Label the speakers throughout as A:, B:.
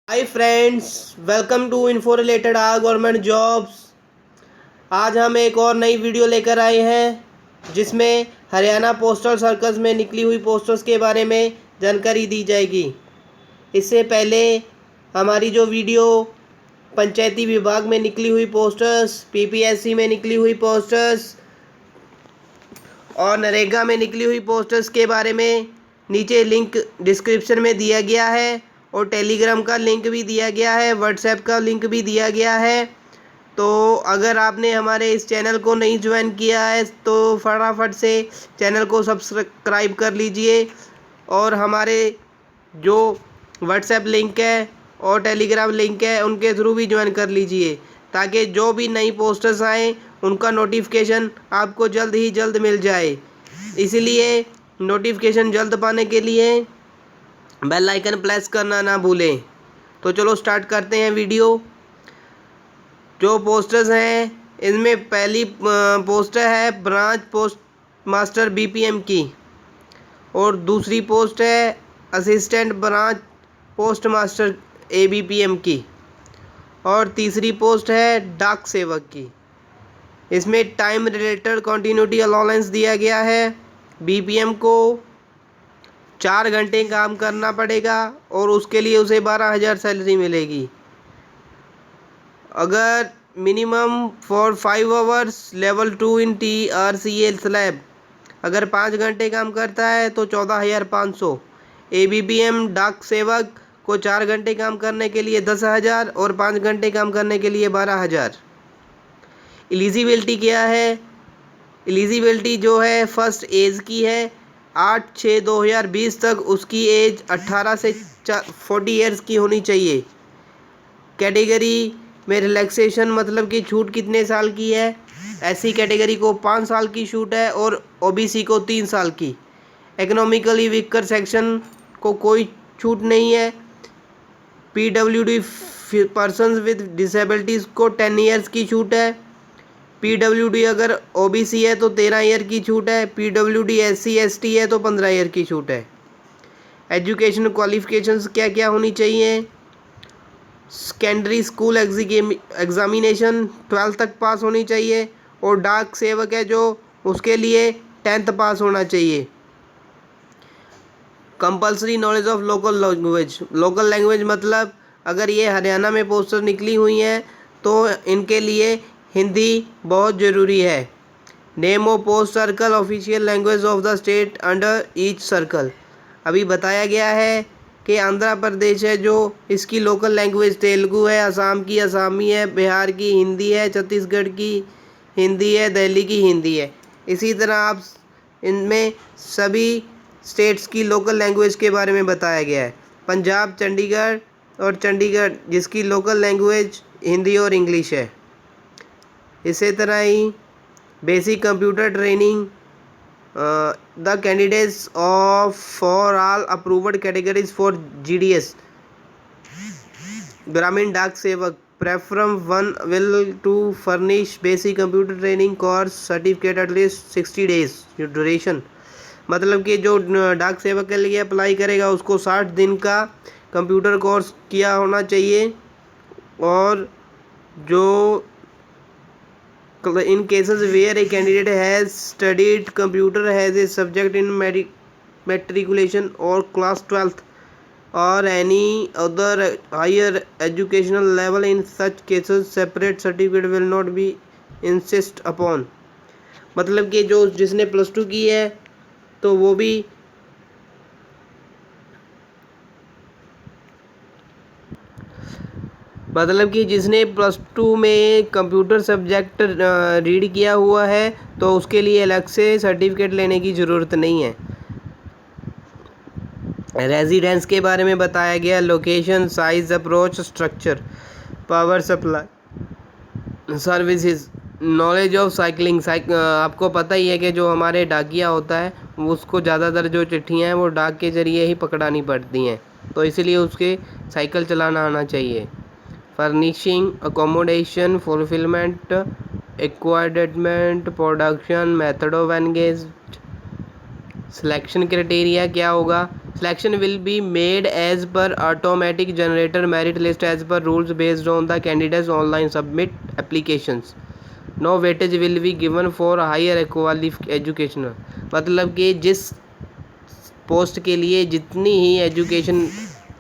A: Hi friends, welcome to info related government jobs. आज हम एक और नई वीडियो लेकर आए हैं जिसमें हरियाणा पोस्टल सर्कल्स में निकली हुई पोस्टर्स के बारे में जानकारी दी जाएगी। इससे पहले हमारी जो वीडियो पंचायती विभाग में निकली हुई पोस्टर्स, पीपीएससी में निकली हुई पोस्टर्स और नरेगा में निकली हुई पोस्टर्स के बारे में नीचे लिंक डिस्क्रिप्शन में दिया गया है और टेलीग्राम का लिंक भी दिया गया है, व्हाट्सएप का लिंक भी दिया गया है। तो अगर आपने हमारे इस चैनल को नहीं ज्वाइन किया है तो फटाफट से चैनल को सब्सक्राइब कर लीजिए और हमारे जो व्हाट्सएप लिंक है और टेलीग्राम लिंक है उनके थ्रू भी ज्वाइन कर लीजिए ताकि जो भी नई पोस्टर्स आएँ उनका नोटिफिकेशन आपको जल्द ही जल्द मिल जाए। इसलिए नोटिफिकेशन जल्द पाने के लिए बेल आइकन प्रेस करना ना भूलें। तो चलो स्टार्ट करते हैं वीडियो। जो पोस्टर्स हैं इनमें पहली पोस्टर है ब्रांच पोस्ट मास्टर बीपीएम की और दूसरी पोस्ट है assistant branch post master ABPM की और तीसरी पोस्ट है डाक सेवक की। इसमें टाइम रिलेटेड कंटिन्यूटी अलाउंस दिया गया है। बीपीएम को 4 घंटे काम करना पड़ेगा और उसके लिए उसे 12,000 सैलरी मिलेगी। अगर minimum for 5 hours level 2 in TRCA slab अगर 5 घंटे काम करता है तो 14,500। एबीपीएम डाक सेवक को 4 घंटे काम करने के लिए 10,000 और 5 घंटे काम करने के लिए 12,000। एलिजिबिलिटी क्या है? एलिजिबिलिटी जो है फर्स्ट एज की है 8/6/2020 तक उसकी एज 18 से 40 ईयर्स की होनी चाहिए। कैटेगरी में रिलैक्सेशन मतलब कि छूट कितने साल की है? एससी कैटेगरी को 5 साल की छूट है और ओबीसी को 3 साल की। इकोनॉमिकली वीकर सेक्शन को कोई छूट नहीं है। पीडब्ल्यूडी पर्सन्स विद डिसेबिलिटीज़ को 10 ईयर्स की छूट है। पीडब्ल्यूडी अगर ओबीसी है तो 13 ईयर की छूट है। पीडब्ल्यूडी एससी एसटी है तो 15 ईयर की छूट है। एजुकेशन क्वालिफिकेशंस क्या क्या होनी चाहिए? सेकेंडरी स्कूल एग्जामिनेशन 12th तक पास होनी चाहिए और डाक सेवक है जो उसके लिए 10th पास होना चाहिए। Compulsory knowledge of local language. Local language मतलब अगर ये हरियाणा में पोस्टर निकली हुई हैं तो इनके लिए हिंदी बहुत ज़रूरी है। Name of post circle official language of the state under each circle. अभी बताया गया है कि आंध्र प्रदेश है जो इसकी लोकल लैंग्वेज तेलुगु है, असम की असामी है, बिहार की हिंदी है, छत्तीसगढ़ की हिंदी है, दिल्ली की हिंदी है। इसी तरह आप इनमें सभी स्टेट्स की लोकल लैंग्वेज के बारे में बताया गया है। पंजाब, चंडीगढ़ और चंडीगढ़ जिसकी लोकल लैंग्वेज हिंदी और इंग्लिश है। इसी तरह ही basic computer training the candidates of for all approved categories for GDS Gramin Dak Sevak prefer them 1 will to furnish basic computer training course certificate at least 60 days duration. मतलब कि जो डाक सेवक के लिए अप्लाई करेगा उसको 60 दिन का कंप्यूटर कोर्स किया होना चाहिए और जो in cases where a candidate has studied computer has a subject in matriculation or class 12th or any other higher educational level, in such cases separate certificate will not be insist upon। मतलब कि जो जिसने +2 की है तो वो भी मतलब कि जिसने +2 में कंप्यूटर सब्जेक्ट रीड किया हुआ है तो उसके लिए अलग से सर्टिफिकेट लेने की ज़रूरत नहीं है। रेजिडेंस के बारे में बताया गया। Location, size, approach, structure, power supply, services, knowledge of cycling. आपको पता ही है कि जो हमारे डाकिया होता है उसको ज़्यादातर जो चिट्ठियाँ हैं वो डाक के ज़रिए ही पकड़ानी पड़ती हैं, तो इसलिए उसके साइकिल चलाना आना चाहिए। Furnishing, accommodation, fulfilment, acquirement, production, method of engage. Selection criteria क्या होगा? Selection will be made as per automatic generator merit list as per rules based on the candidates online submit applications. No weightage will be given for higher education. मतलब कि जिस post के लिए जितनी ही education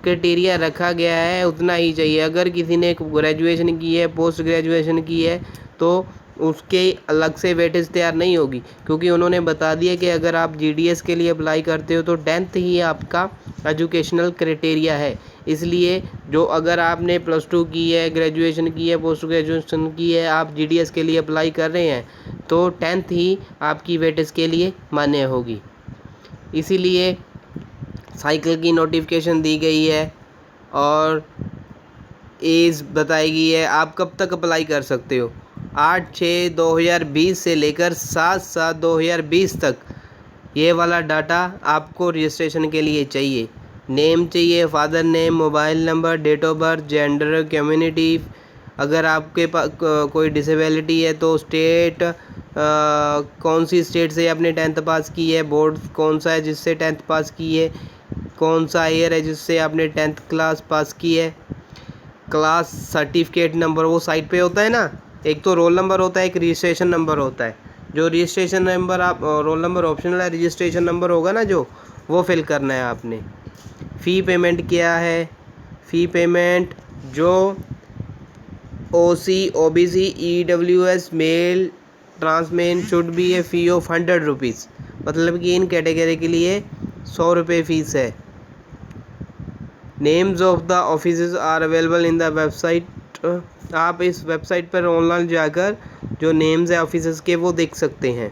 A: criteria रखा गया है उतना ही चाहिए। अगर किसी ने ग्रेजुएशन की है, पोस्ट ग्रेजुएशन की है, तो उसके अलग से वेटेज तैयार नहीं होगी, क्योंकि उन्होंने बता दिया कि अगर आप जीडीएस के लिए अप्लाई करते हो तो 10th ही आपका एजुकेशनल क्राइटेरिया है। इसलिए जो अगर आपने +2 की है, ग्रेजुएशन की है, पोस्ट ग्रेजुएशन की है, आप जीडीएस के लिए अप्लाई कर रहे हैं तो 10th ही आपकी वेटेज के लिए मान्य होगी। इसीलिए साइकिल की नोटिफिकेशन दी गई है और एज बताई गई है। आप कब तक अप्लाई कर सकते हो? 8/6/2020 से लेकर 7/7/2020 तक ये वाला डाटा आपको रजिस्ट्रेशन के लिए चाहिए। नेम चाहिए, father name, mobile number, date of birth, gender, community. अगर आपके पास कोई डिसेबिलिटी है तो स्टेट, कौन सी स्टेट से आपने 10th पास की है, बोर्ड कौन सा है जिससे 10th पास की है, कौन सा ईयर है जिससे आपने 10th क्लास पास की है, क्लास सर्टिफिकेट नंबर वो साइट पे होता है ना। एक तो रोल नंबर होता है, एक रजिस्ट्रेशन नंबर होता है। जो रजिस्ट्रेशन नंबर आप, रोल नंबर ऑप्शनल है, रजिस्ट्रेशन नंबर होगा ना जो, वो फिल करना है आपने। फ़ी पेमेंट क्या है? फ़ी पेमेंट जो OC, OBC, EWS, male, transmen should be a fee of 100 rupees. मतलब कि इन कैटेगरी के लिए 100 रुपये फ़ीस है। Names of the offices are available in the website. आप इस वेबसाइट पर ऑनलाइन जाकर जो नेम्स है ऑफिसेज के वो देख सकते हैं।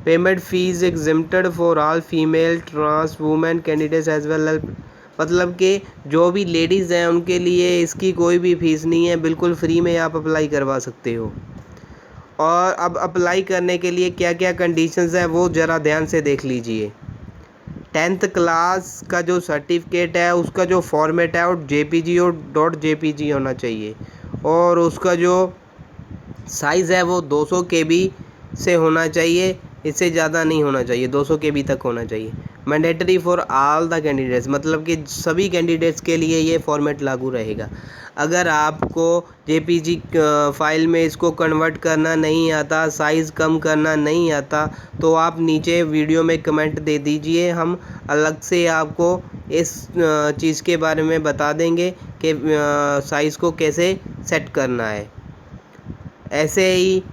A: Payment fees exempted for all female trans women candidates as well. मतलब कि जो भी लेडीज़ हैं उनके लिए इसकी कोई भी फ़ीस नहीं है, बिल्कुल फ्री में आप अप्लाई करवा सकते हो। और अब अप्लाई करने के लिए क्या क्या कंडीशंस है वो ज़रा ध्यान से देख लीजिए। 10th क्लास का जो सर्टिफिकेट है उसका जो फॉर्मेट है वो JPG और .jpg होना चाहिए, और उसका जो साइज़ है वो 200 KB से होना चाहिए, इससे ज़्यादा नहीं होना चाहिए, 200 KB तक होना चाहिए। Mandatory for all the candidates, मतलब कि सभी कैंडिडेट्स के लिए ये फॉर्मेट लागू रहेगा। अगर आपको JPG फाइल में इसको कन्वर्ट करना नहीं आता, साइज़ कम करना नहीं आता, तो आप नीचे वीडियो में कमेंट दे दीजिए, हम अलग से आपको इस चीज़ के बारे में बता देंगे कि साइज़ को कैसे सेट करना है। ऐसे ही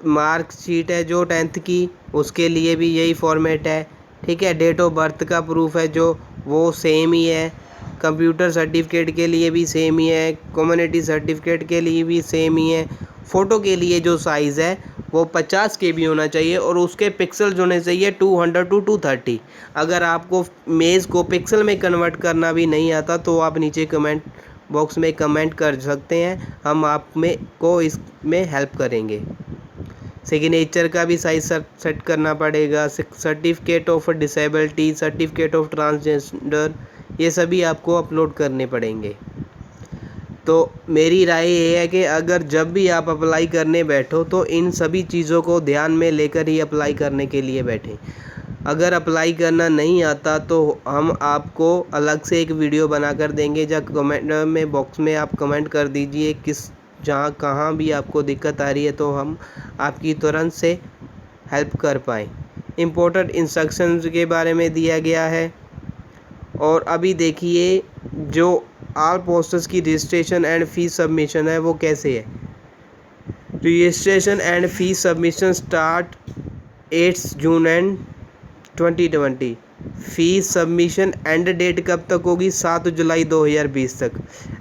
A: मार्कशीट है जो 10th की, उसके लिए भी यही फॉर्मेट है, ठीक है। डेट ऑफ बर्थ का प्रूफ है जो, वो सेम ही है। कंप्यूटर सर्टिफिकेट के लिए भी सेम ही है, कम्युनिटी सर्टिफिकेट के लिए भी सेम ही है। फ़ोटो के लिए जो साइज़ है वो 50 KB होना चाहिए और उसके पिक्सल्स होने चाहिए 200 to 230। अगर आपको इमेज को पिक्सल में कन्वर्ट करना भी नहीं आता तो आप नीचे कमेंट बॉक्स में कमेंट कर सकते हैं, हम आप में को इसमें हेल्प करेंगे। सिग्नेचर का भी साइज सेट करना पड़ेगा। Certificate of disability, certificate of transgender, ये सभी आपको अपलोड करने पड़ेंगे। तो मेरी राय ये है कि अगर जब भी आप अप्लाई करने बैठो तो इन सभी चीज़ों को ध्यान में लेकर ही अप्लाई करने के लिए बैठें। अगर अप्लाई करना नहीं आता तो हम आपको अलग से एक वीडियो बनाकर देंगे, जब कमेंट में बॉक्स में आप कमेंट कर दीजिए किस जहाँ कहाँ भी आपको दिक्कत आ रही है तो हम आपकी तुरंत से हेल्प कर पाएँ। इम्पोर्टेंट इंस्ट्रक्शंस के बारे में दिया गया है। और अभी देखिए जो ऑल पोस्टर्स की रजिस्ट्रेशन एंड फीस सबमिशन है वो कैसे है। Registration and fees submission start 8 June and 2020। Fees submission end date कब तक होगी? 7 जुलाई 2020 तक।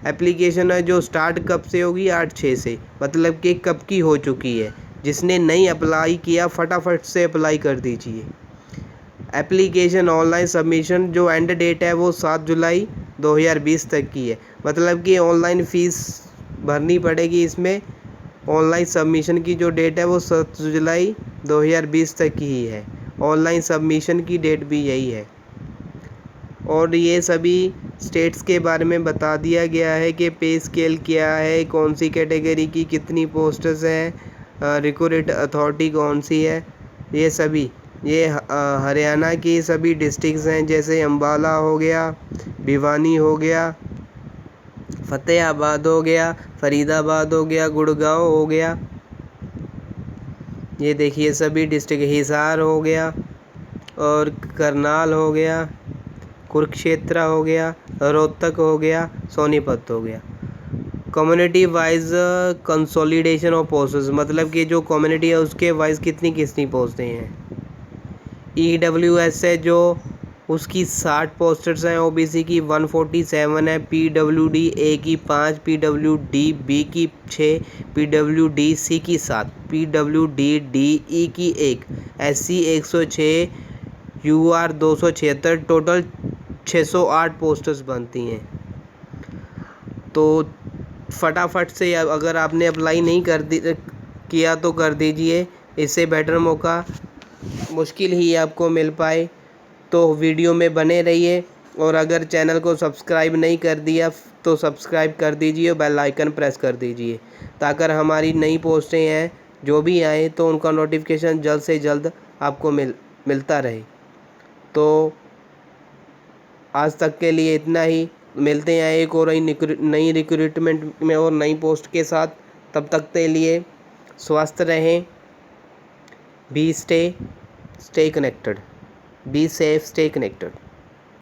A: एप्लीकेशन है जो स्टार्ट कब से होगी? 8/6 से, मतलब कि कब की हो चुकी है। जिसने नहीं अप्लाई किया फटाफट से अप्लाई कर दीजिए। एप्लीकेशन ऑनलाइन सबमिशन जो एंड डेट है वो 7 जुलाई 2020 तक की है, मतलब कि ऑनलाइन फ़ीस भरनी पड़ेगी। इसमें ऑनलाइन सबमिशन की जो डेट है वो 7 जुलाई 2020 तक की ही है। ऑनलाइन सबमिशन की डेट भी यही है। और ये सभी स्टेट्स के बारे में बता दिया गया है कि पे स्केल क्या है, कौन सी कैटेगरी की कितनी पोस्ट्स हैं, रिक्रूट अथॉरिटी कौन सी है, ये सभी ये हरियाणा की सभी डिस्ट्रिक्ट्स हैं, जैसे अम्बाला हो गया, भिवानी हो गया, फ़तेहाबाद हो गया, फरीदाबाद हो गया, गुड़गांव हो गया। ये देखिए सभी डिस्ट्रिक्ट, हिसार हो गया और करनाल हो गया, कुरुक्षेत्र हो गया, रोहतक हो गया, सोनीपत हो गया। Community wise consolidation of posts, मतलब कि जो कम्युनिटी है उसके वाइज कितनी पोस्टें हैं। EWS है जो उसकी 60 पोस्टर्स हैं, OBC की 147 है, PWD A की 5, PWD B की 6, PWD C की 7, PWD DE की 1, SC 106, UR 276, टोटल 608 पोस्टर्स बनती हैं। तो फटाफट से अगर आपने अप्लाई नहीं किया तो कर दीजिए, इससे बेटर मौका मुश्किल ही आपको मिल पाए। तो वीडियो में बने रहिए, और अगर चैनल को सब्सक्राइब नहीं कर दिया तो सब्सक्राइब कर दीजिए और बेल आइकन प्रेस कर दीजिए, ताकि हमारी नई पोस्टें हैं जो भी आए तो उनका नोटिफिकेशन जल्द से जल्द आपको मिलता रहे। तो आज तक के लिए इतना ही। मिलते हैं एक और नई रिक्रूटमेंट में और नई पोस्ट के साथ। तब तक के लिए स्वस्थ रहें, be stay connected, be safe, stay connected.